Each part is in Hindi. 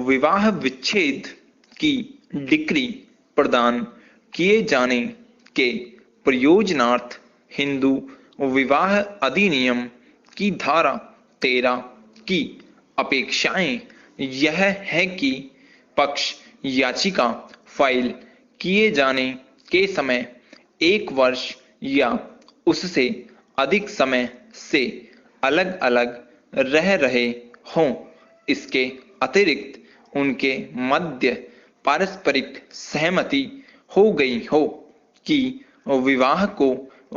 विवाह विच्छेद की डिक्री प्रदान किए जाने के प्रयोजनार्थ हिंदू विवाह अधिनियम की धारा 13 की अपेक्षाएं यह है कि पक्ष याचिका फाइल किए जाने के समय 1 वर्ष या उससे अधिक समय से अलग अलग रह रहे हों। इसके अतिरिक्त उनके मध्य पारस्परिक सहमति हो गई हो कि विवाह को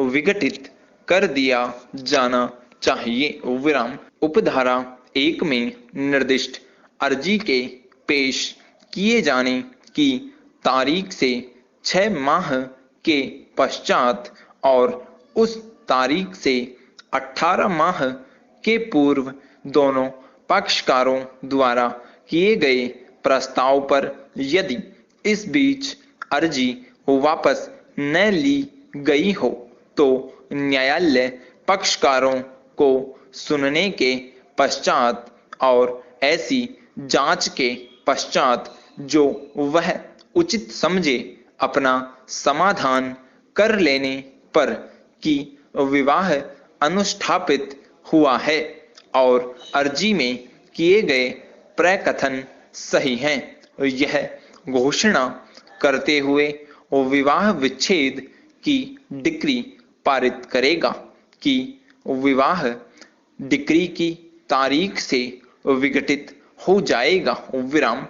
विघटित कर दिया जाना चाहिए। विराम। उपधारा 1 में निर्दिष्ट अर्जी के पेश किए जाने की तारीख से 6 माह के पश्चात और उस तारीख से 18 माह के पूर्व दोनों पक्षकारों द्वारा किए गए प्रस्ताव पर यदि इस बीच अर्जी वापस न ली गई हो तो न्यायालय पक्षकारों को सुनने के पश्चात और ऐसी जांच के पश्चात जो वह उचित समझे अपना समाधान कर लेने पर कि विवाह अनुष्ठापित हुआ है और अर्जी में किए गए प्रकथन सही हैं, यह घोषणा करते हुए विवाह विच्छेद की डिक्री पारित करेगा कि विवाह डिक्री की तारीख से विघटित हो जाएगा। विराम।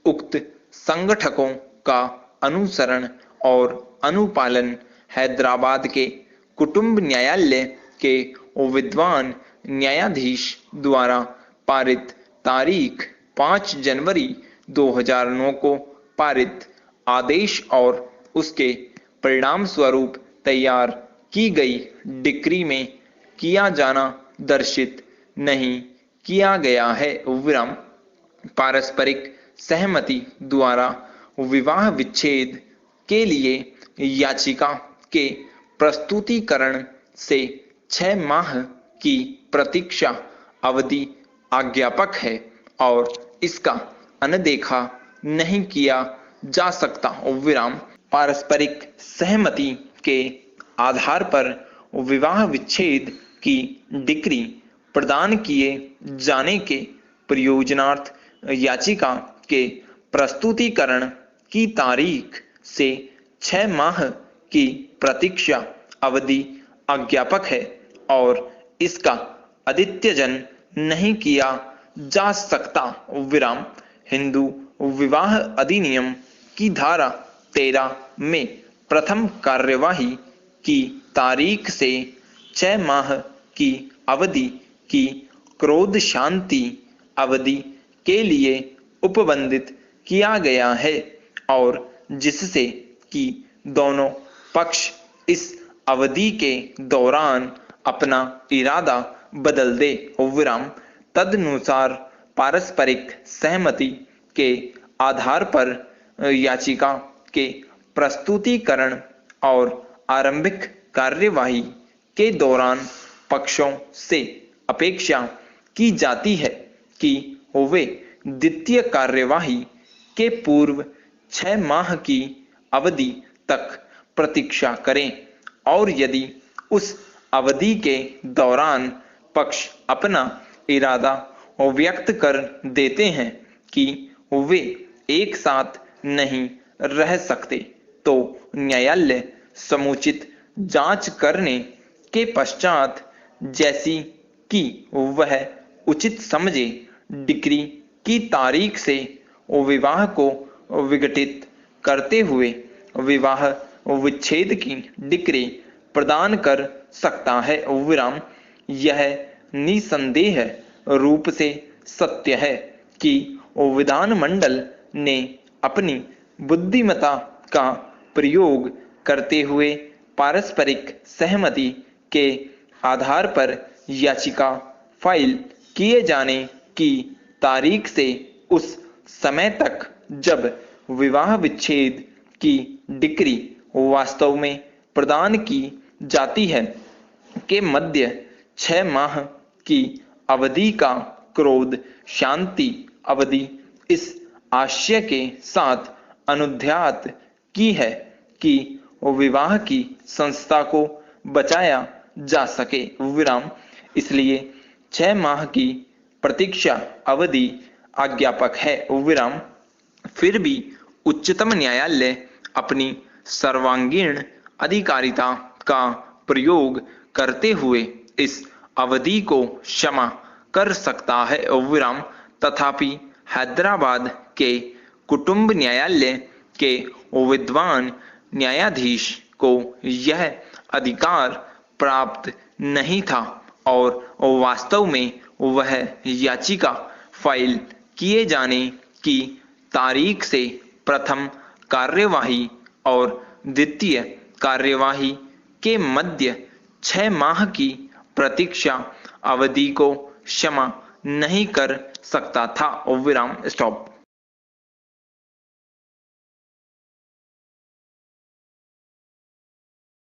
उक्त संगठकों का अनुसरण और अनुपालन हैदराबाद के कुटुंब न्यायालय के विद्वान न्यायाधीश द्वारा पारित तारीख 5 जनवरी 2009 को पारित आदेश और उसके परिणाम स्वरूप तैयार की गई डिक्री में किया जाना दर्शित नहीं किया गया है। विराम। पारस्परिक सहमति द्वारा विवाह विच्छेद के लिए याचिका के प्रस्तुतिकरण से 6 माह की प्रतीक्षा अवधि आज्ञापक है और इसका अनदेखा नहीं किया जा सकता। विराम। पारस्परिक सहमति के आधार पर विवाह विच्छेद की डिक्री प्रदान किए जाने के प्रयोजनार्थ याचिका के प्रस्तुतिकरण की तारीख से 6 माह की प्रतीक्षा अवधि आज्ञापक है और इसका अद्यतन नहीं किया जा सकता। विराम। हिंदू विवाह अधिनियम की धारा 13 में प्रथम कार्यवाही की तारीख से 6 माह की अवधि की क्रोध शांति अवधि के लिए उपबंधित किया गया है और जिससे कि दोनों पक्ष इस अवधि के दौरान अपना इरादा बदल दे। विराम। तदनुसार पारस्परिक सहमति के आधार पर याचिका के प्रस्तुतिकरण और आरंभिक कार्यवाही के दौरान पक्षों से अपेक्षा की जाती है कि वे द्वितीय कार्यवाही के पूर्व 6 माह की अवधि तक प्रतीक्षा करें और यदि उस अवधि के दौरान पक्ष अपना इरादा व्यक्त कर देते हैं कि वे एक साथ नहीं रह सकते तो न्यायालय समुचित जांच करने के पश्चात जैसी कि वह उचित समझे डिक्री की तारीख से विवाह को विघटित करते हुए विवाह विच्छेद की डिक्री प्रदान कर सकता है। विराम। यह निसंदेह रूप से सत्य है कि विधानमंडल ने अपनी बुद्धिमत्ता का प्रयोग करते हुए पारस्परिक सहमति के आधार पर याचिका फाइल किए जाने की तारीख से उस समय तक जब विवाह विच्छेद की डिक्री वास्तव में प्रदान की जाती है के मध्य 6 माह की अवधि का क्रोध शांति अवधि इस आशय के साथ अनुध्यात की है कि विवाह की संस्था को बचाया जा सके विराम। इसलिए 6 माह की प्रतीक्षा अवधि आज्ञापक है विराम। फिर भी उच्चतम न्यायालय अपनी सर्वांगीण अधिकारिता का प्रयोग करते हुए इस अवधि को क्षमा कर सकता है विराम। तथापि हैदराबाद के कुटुंब न्यायालय के विद्वान न्यायाधीश को यह अधिकार प्राप्त नहीं था और वास्तव में वह याचिका फाइल किए जाने की तारीख से प्रथम कार्यवाही और द्वितीय कार्यवाही के मध्य 6 माह की प्रतीक्षा अवधि को क्षमा नहीं कर सकता था विराम। स्टॉप।